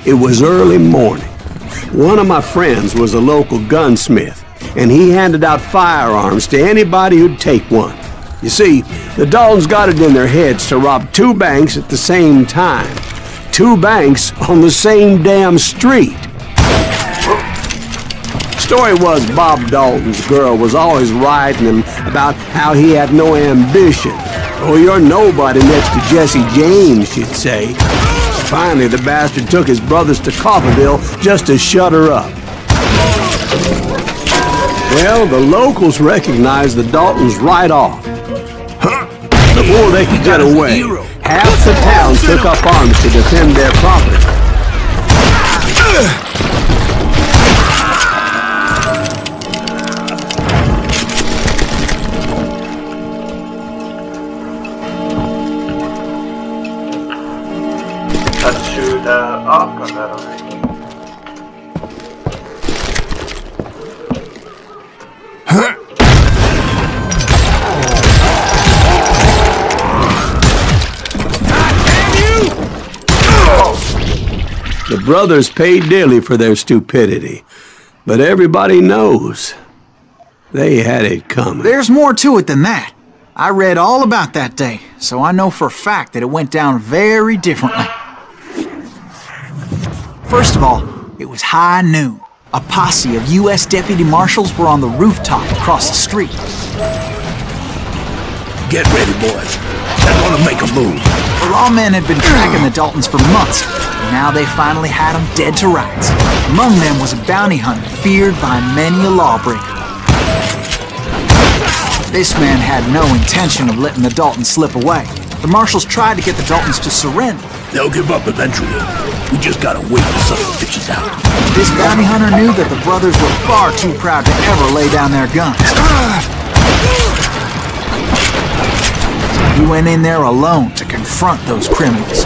It was early morning. One of my friends was a local gunsmith, and he handed out firearms to anybody who'd take one. You see, the Daltons got it in their heads to rob 2 banks at the same time. 2 banks on the same damn street. Story was Bob Dalton's girl was always riding him about how he had no ambition. "Oh, you're nobody next to Jesse James," she'd say. Finally, the bastard took his brothers to Coffeyville just to shut her up. Well, the locals recognized the Daltons right off. Before they could get away, half the town took up arms to defend their property. The brothers paid dearly for their stupidity, but everybody knows they had it coming. There's more to it than that. I read all about that day, so I know for a fact that it went down very differently. First of all, it was high noon. A posse of U.S. deputy marshals were on the rooftop across the street. Get ready, boys. They're gonna make a move. The lawmen had been tracking the Daltons for months, and now they finally had them dead to rights. Among them was a bounty hunter feared by many a lawbreaker. This man had no intention of letting the Daltons slip away. The marshals tried to get the Daltons to surrender. They'll give up eventually. We just gotta wait till something bitches out. This bounty hunter knew that the brothers were far too proud to ever lay down their guns. He went in there alone to confront those criminals.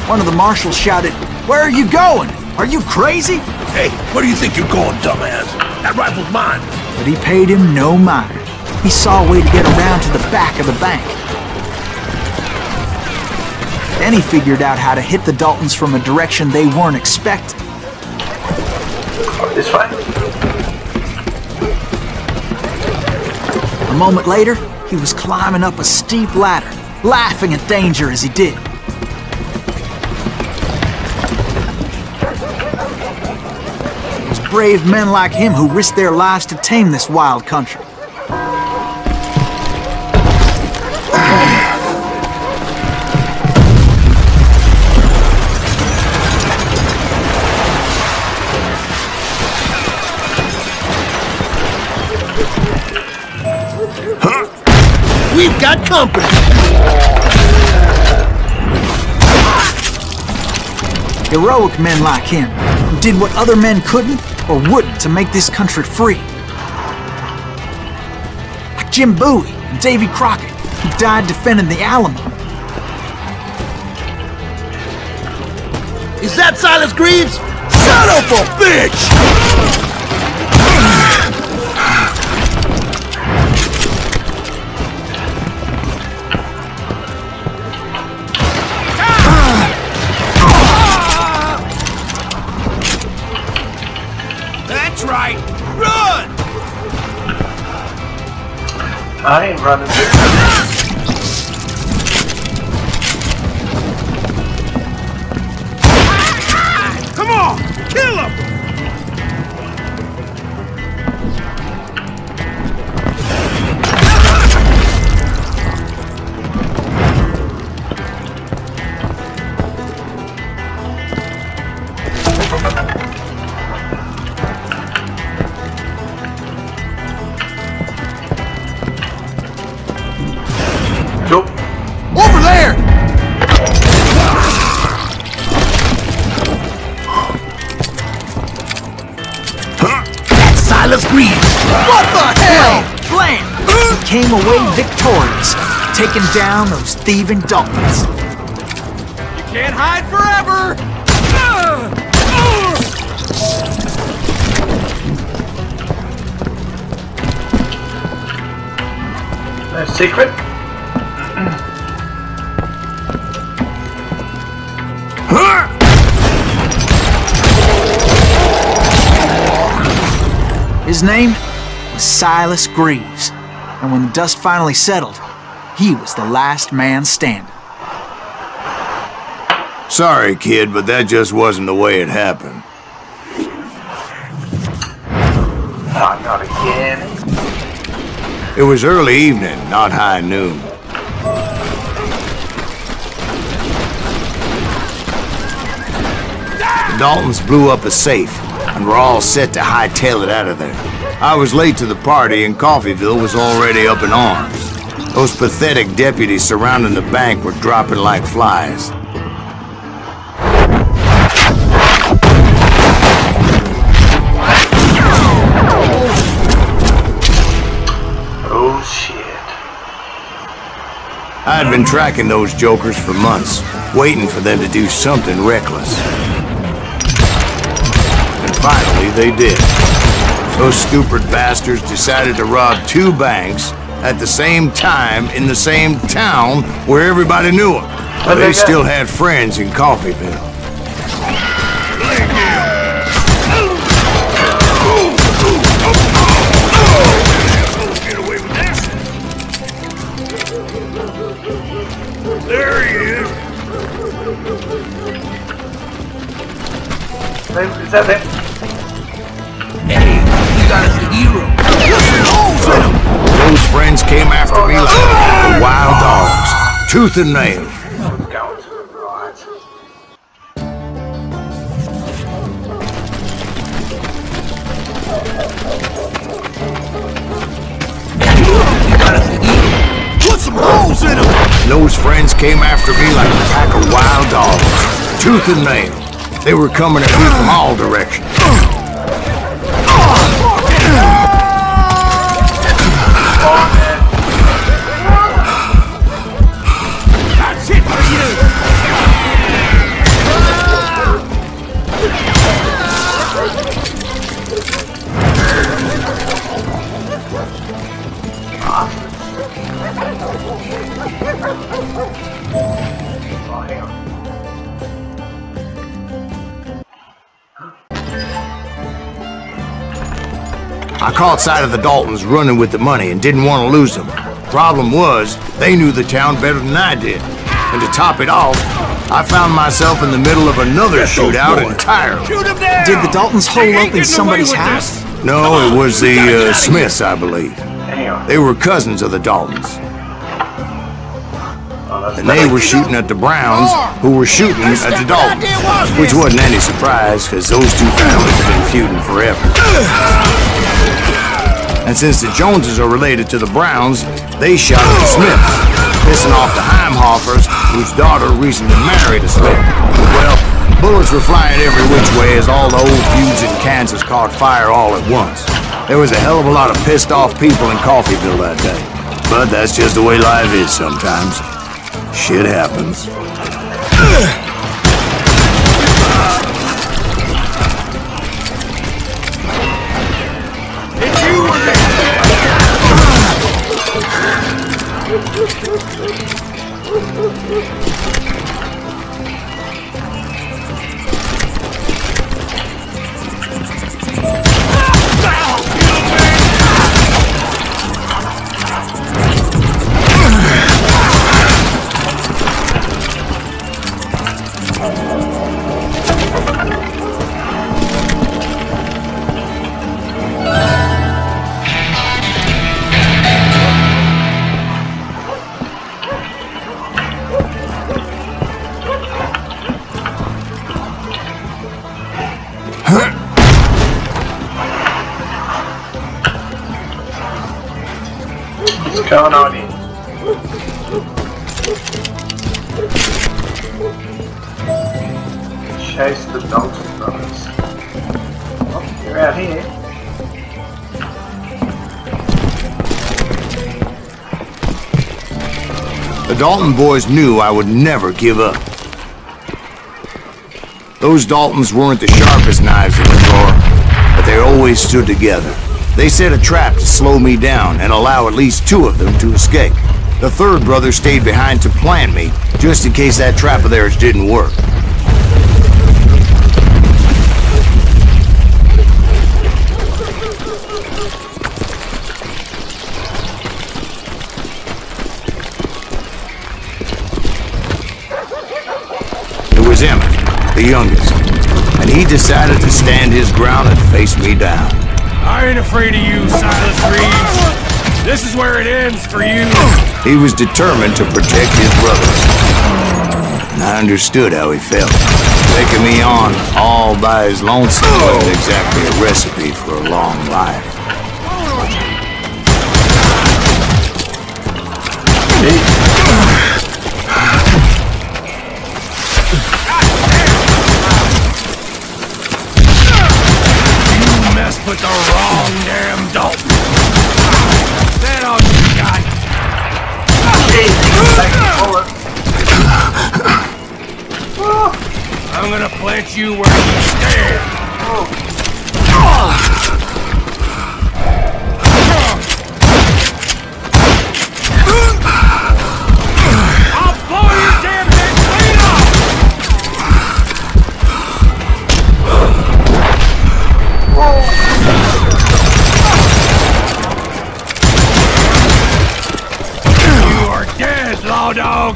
One of the marshals shouted, "Where are you going? Are you crazy?" Hey, where do you think you're going, dumbass? That rifle's mine. But he paid him no mind. He saw a way to get around to the back of the bank. Then he figured out how to hit the Daltons from a direction they weren't expecting. It's fine. A moment later, he was climbing up a steep ladder, laughing at danger as he did. It was brave men like him who risked their lives to tame this wild country. We've got company! Heroic men like him, who did what other men couldn't or wouldn't to make this country free. Like Jim Bowie and Davy Crockett, who died defending the Alamo. Is that Silas Greaves? Son of a bitch! Right! Run! I ain't running. Come on! Kill him! Over there! That's Silas Greaves! What the hell? Blam! He came away victorious, taking down those thieving Daltons. You can't hide forever! No secret? His name was Silas Greaves, and when the dust finally settled, he was the last man standing. Sorry, kid, but that just wasn't the way it happened. Oh, not again. It was early evening, not high noon. The Daltons blew up a safe, and were all set to hightail it out of there. I was late to the party, and Coffeyville was already up in arms. Those pathetic deputies surrounding the bank were dropping like flies. Oh, shit. I had been tracking those jokers for months, waiting for them to do something reckless. And finally, they did. Those stupid bastards decided to rob 2 banks at the same time in the same town where everybody knew them. But they still had friends in Coffeyville. Get away with that. There he is. Is that it? Hey, you got us a hero. Those friends came after me like wild dogs, tooth and nail. Going to the right. You got us a hero. Put some holes in him. Those friends came after me like a pack of wild dogs, tooth and nail. They were coming at me from all directions. That's it for you. Oh, hang on. I caught sight of the Daltons running with the money and didn't want to lose them. Problem was, they knew the town better than I did. And to top it off, I found myself in the middle of another shootout entirely. Shoot him down. Did the Daltons hole up in somebody's house? No, it was the Smiths, I believe. Hang on. They were cousins of the Daltons. Oh, that's And they were shooting at the Browns, who were shooting at the Daltons. Which wasn't any surprise, because those 2 families have been feuding forever. And since the Joneses are related to the Browns, they shot at the Smiths, pissing off the Heimhoffers, whose daughter recently married a Smith. Well, bullets were flying every which way as all the old feuds in Kansas caught fire all at once. There was a hell of a lot of pissed off people in Coffeyville that day. But that's just the way life is sometimes. Shit happens. What's going on here? Chase the Dalton brothers. Oh, you're out here. The Dalton boys knew I would never give up. Those Daltons weren't the sharpest knives in the drawer, but they always stood together. They set a trap to slow me down and allow at least 2 of them to escape. The 3rd brother stayed behind to plant me, just in case that trap of theirs didn't work. was Emmett, the youngest, and he decided to stand his ground and face me down. I ain't afraid of you, Silas Reeves. This is where it ends for you. He was determined to protect his brothers. And I understood how he felt. Taking me on all by his lonesome wasn't exactly a recipe for a long life. You messed with the wrong damn Dalton. That all you got. I'm gonna plant you where you stand. I'll blow your damn thing clean off. You are dead, law dog.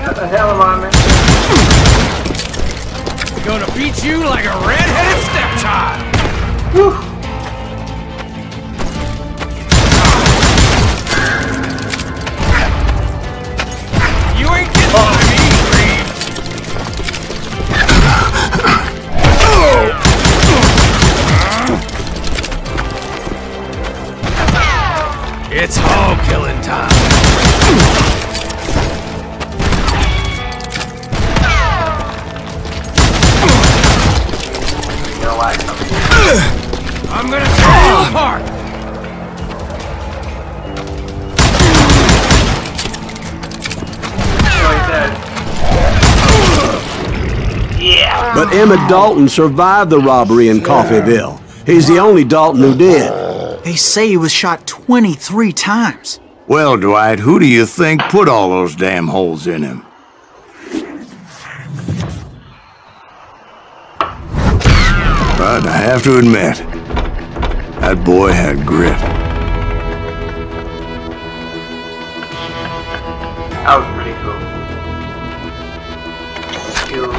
What the hell am I, man? Gonna beat you like a red-headed stepchild. You ain't getting by me, Reeves. It's hog killing time. I'm gonna tear you apart! Yeah. But Emmett Dalton survived the robbery in Coffeyville. He's the only Dalton who did. They say he was shot 23 times. Well, Dwight, who do you think put all those damn holes in him? But I have to admit, that boy had grit. That was pretty cool. Skill.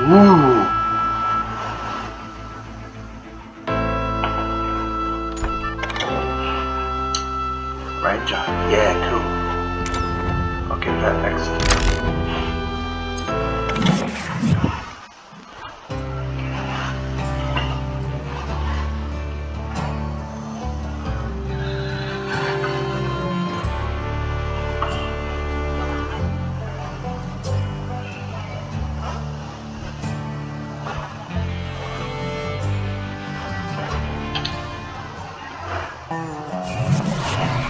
Ooh. Right, John. Yeah, cool. I'll give that next.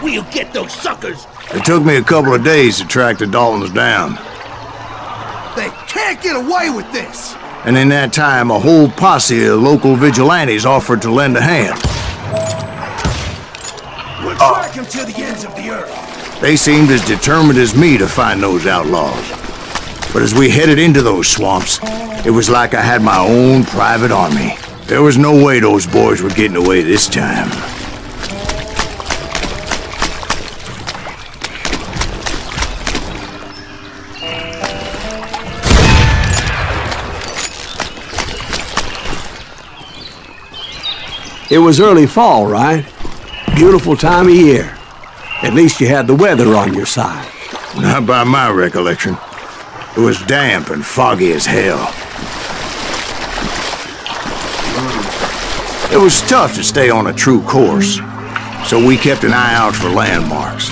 We'll get those suckers! It took me a couple of days to track the Daltons down. They can't get away with this! And in that time, a whole posse of local vigilantes offered to lend a hand. We'll track them to the ends of the earth. They seemed as determined as me to find those outlaws. But as we headed into those swamps, it was like I had my own private army. There was no way those boys were getting away this time. It was early fall, right? Beautiful time of year. At least you had the weather on your side. Not by my recollection. It was damp and foggy as hell. It was tough to stay on a true course, so we kept an eye out for landmarks.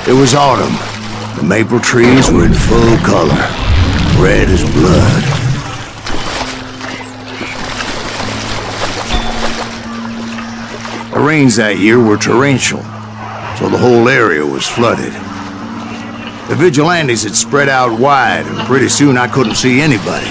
It was autumn. The maple trees were in full color, red as blood. The rains that year were torrential, so the whole area was flooded. The vigilantes had spread out wide, and pretty soon I couldn't see anybody.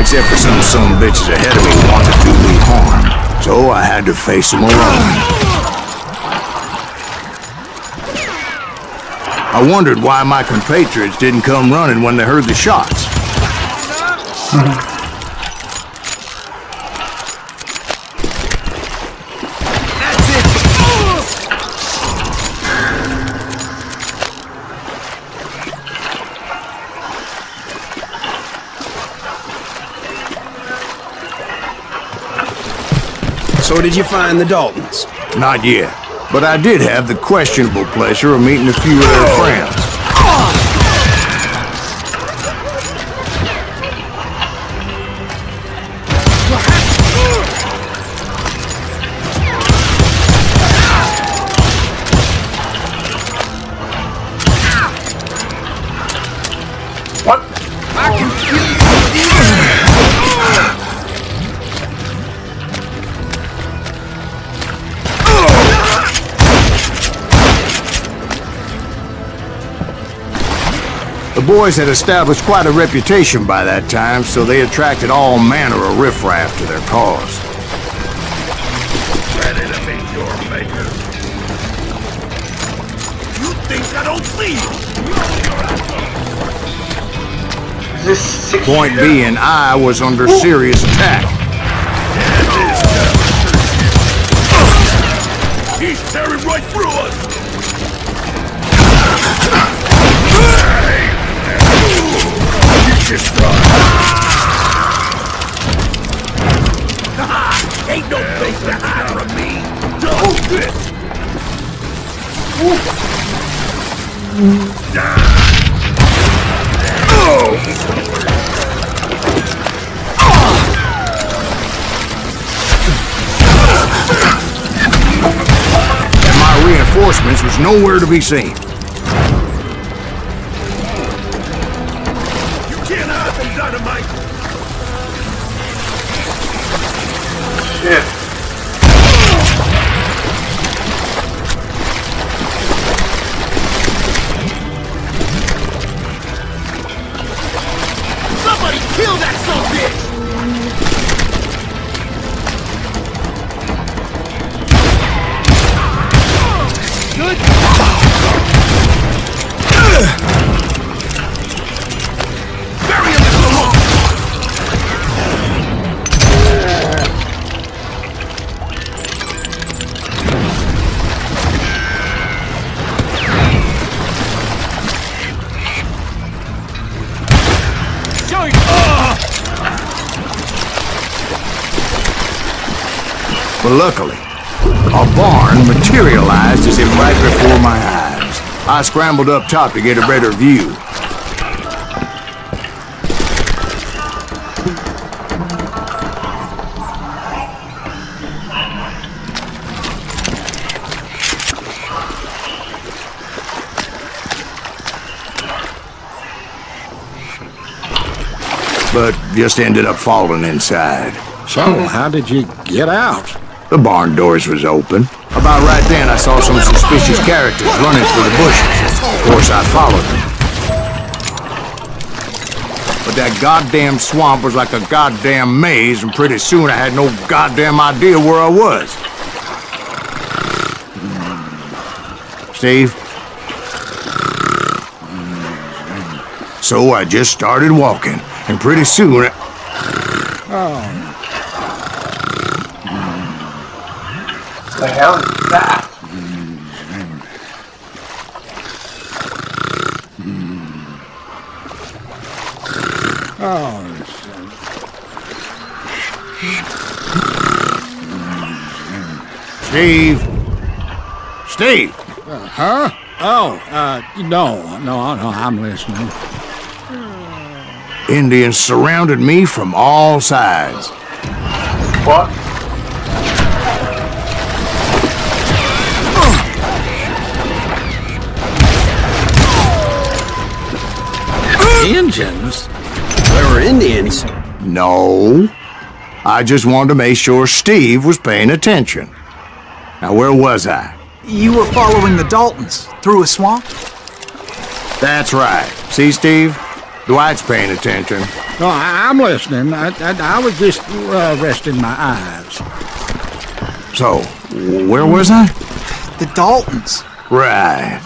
Except for some bitches ahead of me wanted to do me harm, so I had to face them alone. I wondered why my compatriots didn't come running when they heard the shots. So did you find the Daltons? Not yet, but I did have the questionable pleasure of meeting a few of their friends. What? I can feel you. The boys had established quite a reputation by that time, so they attracted all manner of riffraff to their cause. Ready to meet your maker. You think I don't see you? Is this 6 Point being, I was under serious attack. He's tearing right through us. Just run. Ain't no place to hide from me. Don't this. And my reinforcements was nowhere to be seen. Dynamite! Shit. Somebody kill that son of a bitch! Good. Bury him in the hole! But luckily, a barn materialized as if right before my eyes. I scrambled up top to get a better view. But just ended up falling inside. So, how did you get out? The barn doors was open. About right then, I saw some suspicious characters running through the bushes. Of course, I followed them. But that goddamn swamp was like a goddamn maze, and pretty soon I had no goddamn idea where I was. Steve? So I just started walking, and pretty soon... The hell is that? Steve? Steve! Huh? Oh, no, I'm listening. Indians surrounded me from all sides. What? Indians? There were Indians. No. I just wanted to make sure Steve was paying attention. Now, where was I? You were following the Daltons through a swamp? That's right. See, Steve? Dwight's paying attention. No, I'm listening. I was just resting my eyes. So, where was I? The Daltons. Right.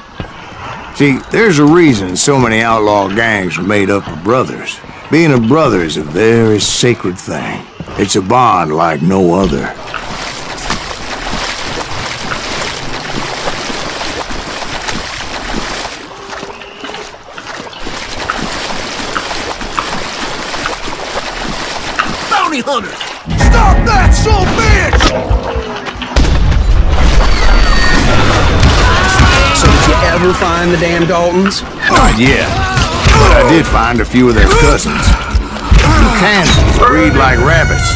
See, there's a reason so many outlaw gangs are made up of brothers. Being a brother is a very sacred thing. It's a bond like no other. Bounty hunters! Stop that son of a bitch! So did you ever find the damn Daltons? Not yet. But I did find a few of their cousins. Kansans breed like rabbits.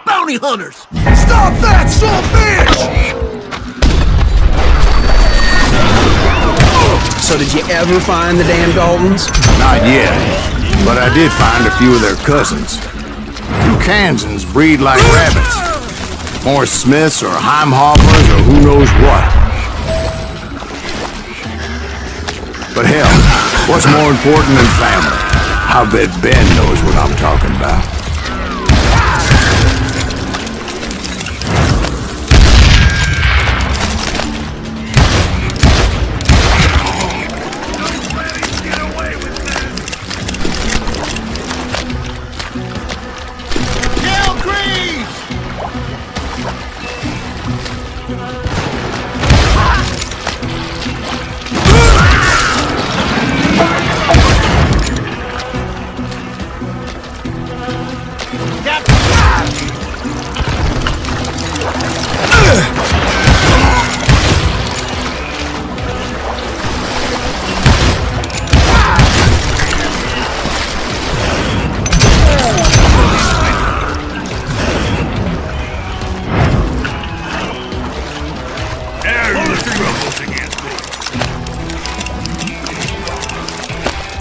Bounty hunters! Stop that son of a bitch! So did you ever find the damn Daltons? Not yet. But I did find a few of their cousins. Kansans breed like rabbits. More Smiths or Heimhoffers or who knows what. But hell, what's more important than family? I bet Ben knows what I'm talking about.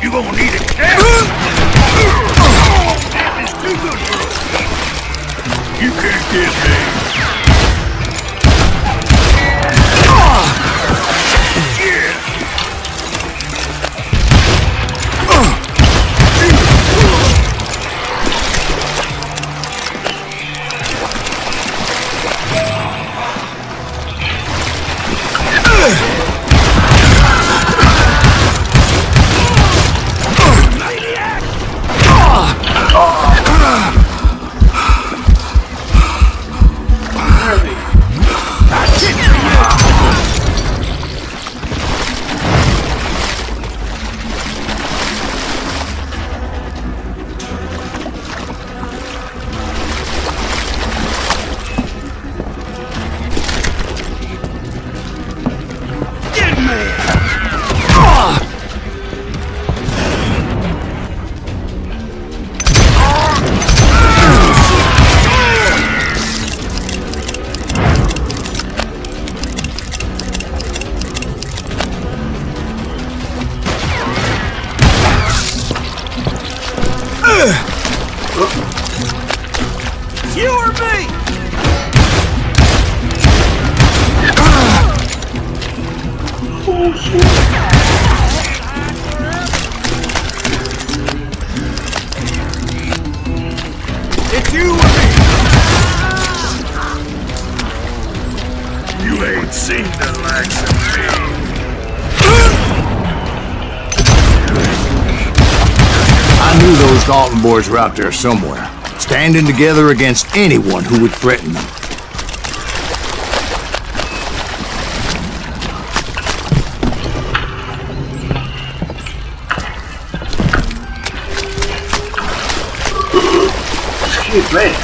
You gonna need it. That is too good for us. You can't get me. You or me? Oh, shit. It's you or me. those Dalton boys were out there somewhere, standing together against anyone who would threaten them. Excuse me.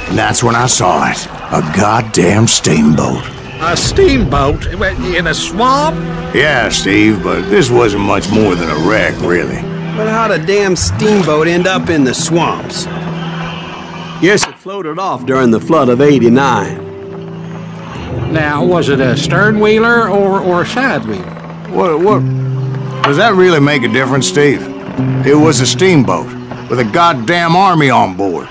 And that's when I saw it. A goddamn steamboat. A steamboat in a swamp? Yeah, Steve, but this wasn't much more than a wreck, really. But how'd a damn steamboat end up in the swamps? Guess it floated off during the flood of '89. Now, was it a stern-wheeler or a side-wheeler? What? Does that really make a difference, Steve? It was a steamboat with a goddamn army on board.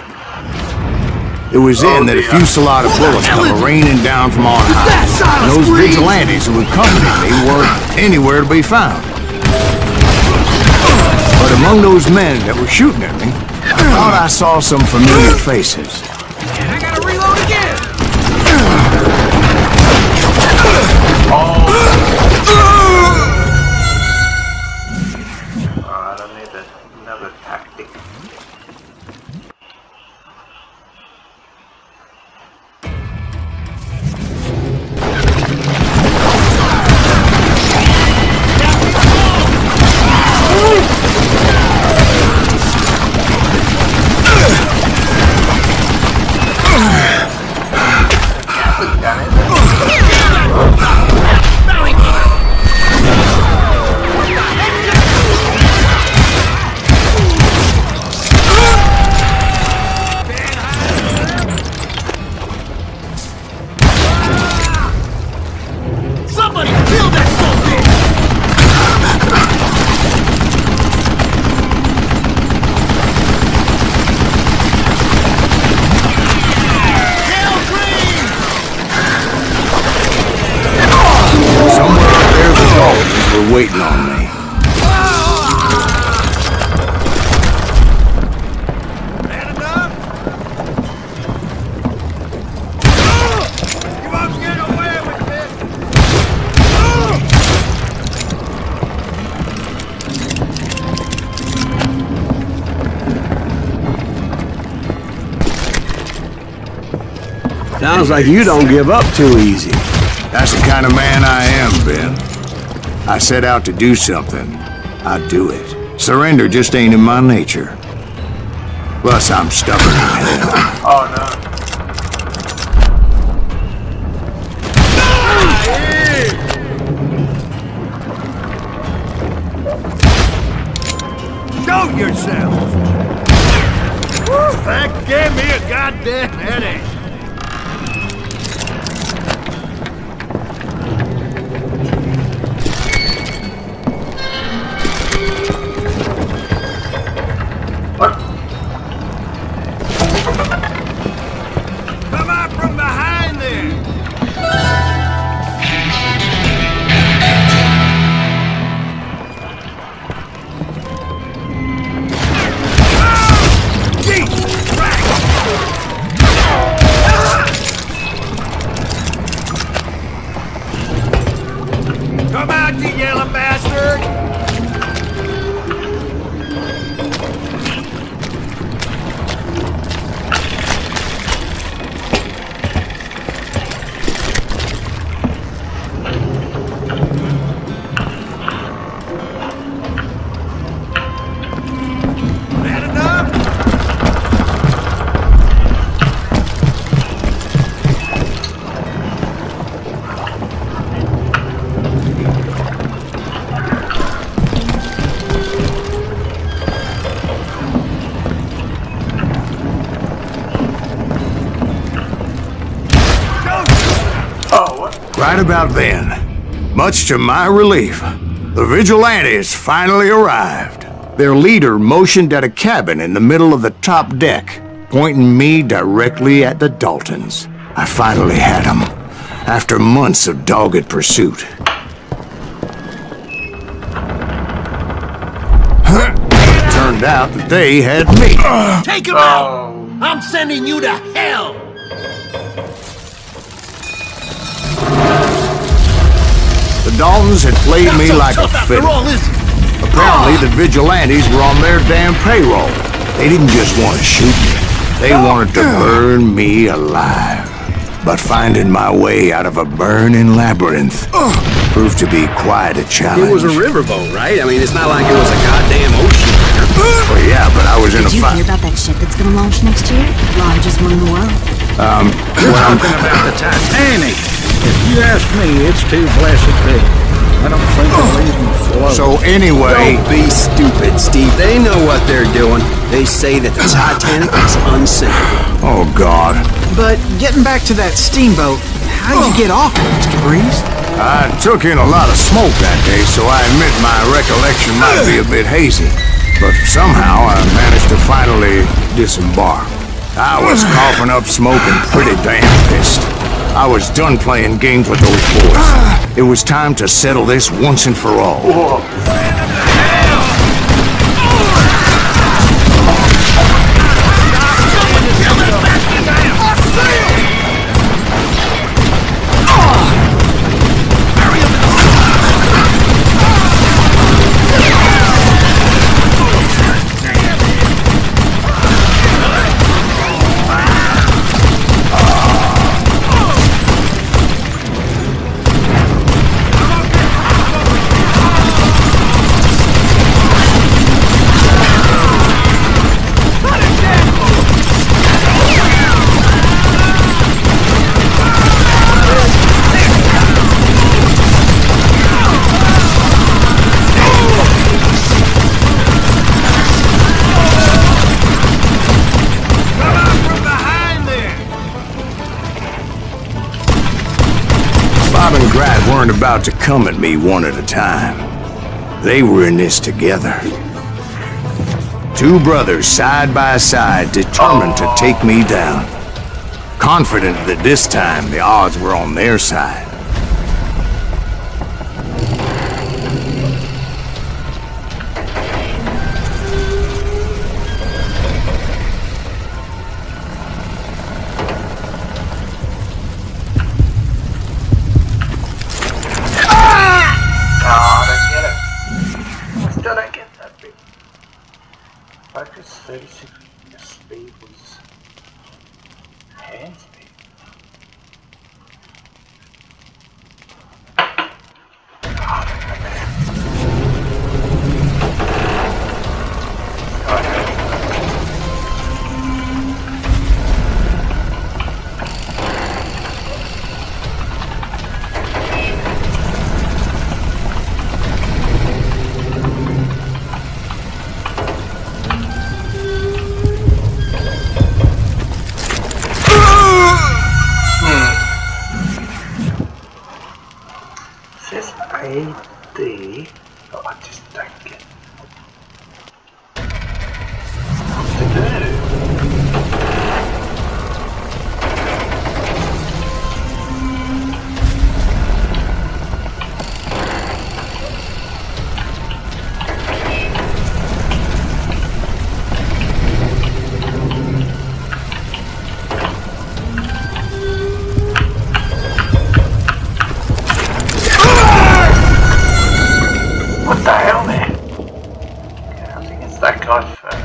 It was then that a fusillade of bullets come raining down from on high. And those vigilantes who accompanied me weren't anywhere to be found. But among those men that were shooting at me, I thought I saw some familiar faces. And I gotta reload again! I don't need another tactic. Waiting on me. Man enough? You won't get away with this! Sounds like you don't give up too easy. That's the kind of man I am, Ben. I set out to do something, I'd do it. Surrender just ain't in my nature. Plus, I'm stubborn as hell. Oh no. Show yourselves! That gave me a goddamn headache. Come out from behind there! Jesus Christ! Come out, you yellow bastard! Right about then, much to my relief, the vigilantes finally arrived. Their leader motioned at a cabin in the middle of the top deck, pointing me directly at the Daltons. I finally had them, after months of dogged pursuit. out that they had me. Take him out! I'm sending you to hell! The Daltons had played me like a fiddle. Apparently, the vigilantes were on their damn payroll. They didn't just want to shoot me. They wanted to burn me alive. But finding my way out of a burning labyrinth proved to be quite a challenge. It was a riverboat, right? I mean, it's not like it was a goddamn ocean liner. Well, yeah, but I was in a Did you fight. hear about that ship that's gonna launch next year? Largest one in the world. You're talking about the Titanic. If you ask me, it's too blessed big. I don't think it'll even float. So anyway, Don't be stupid, Steve. They know what they're doing. They say that the Titanic is unsinkable. oh God, But getting back to that steamboat, how'd you get off it, Mr. Breeze? I took in a lot of smoke that day, so I admit my recollection might be a bit hazy. But somehow I managed to finally disembark. I was coughing up smoke and pretty damn pissed. I was done playing games with those boys. It was time to settle this once and for all. Weren't about to come at me one at a time. They were in this together. Two brothers side by side, determined to take me down. Confident that this time the odds were on their side. Focus 36 speed was hand speed. AD. Oh, I just don't get what to do. What the hell, man? Okay, I think it's that guy first.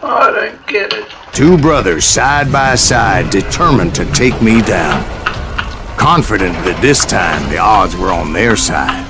I don't get it. Two brothers side by side, determined to take me down. Confident that this time the odds were on their side.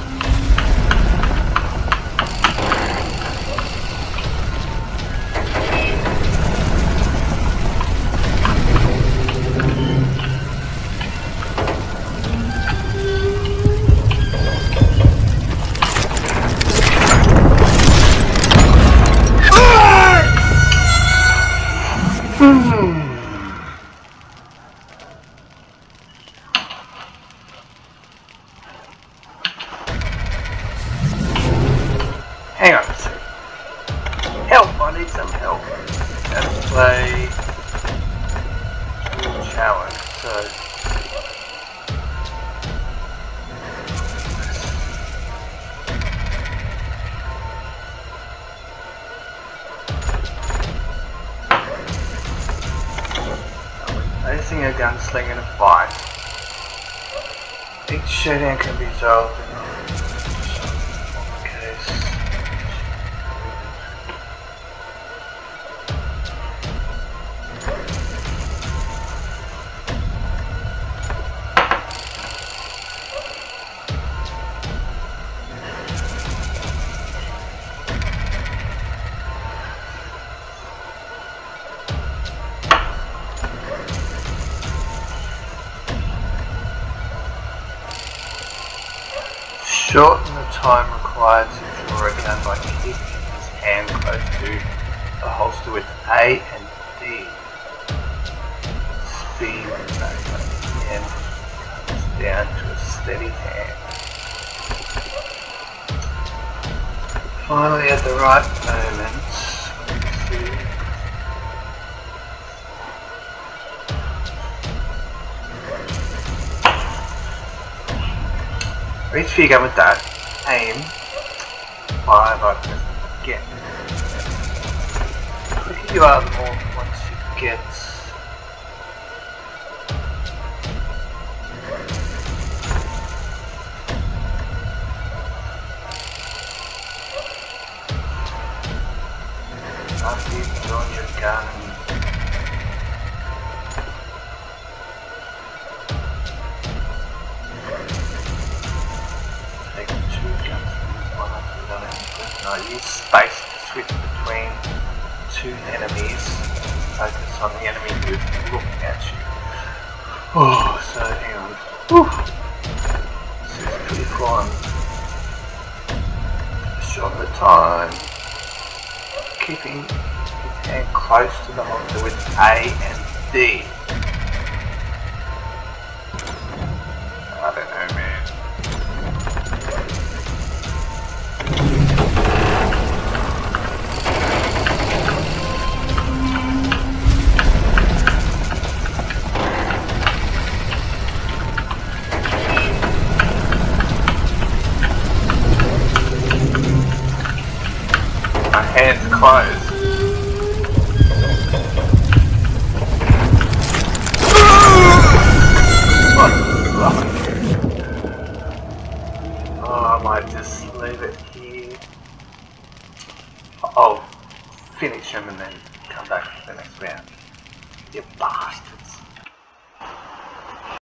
shower, so placing a gunslinger in a fight. Each showdown can be resolved in one case. Shorten the time required to draw a gun by keeping his hand close to the holster with A and D. Speed and comes down to a steady hand. Finally, at the right moment, reach for your gun with that, aim, fire by pressing again. The quicker you are, the more once you get after you've drawn your gun and use space to switch between two enemies. Focus on the enemy who's looking at you. Oh, so hang on. Whew. This is pretty fun. Shorten the time. Keeping his hand close to the holster with A and D. I don't know, man. Hands closed. Oh, I might just leave it here. I'll finish him and then come back for the next round. You bastards.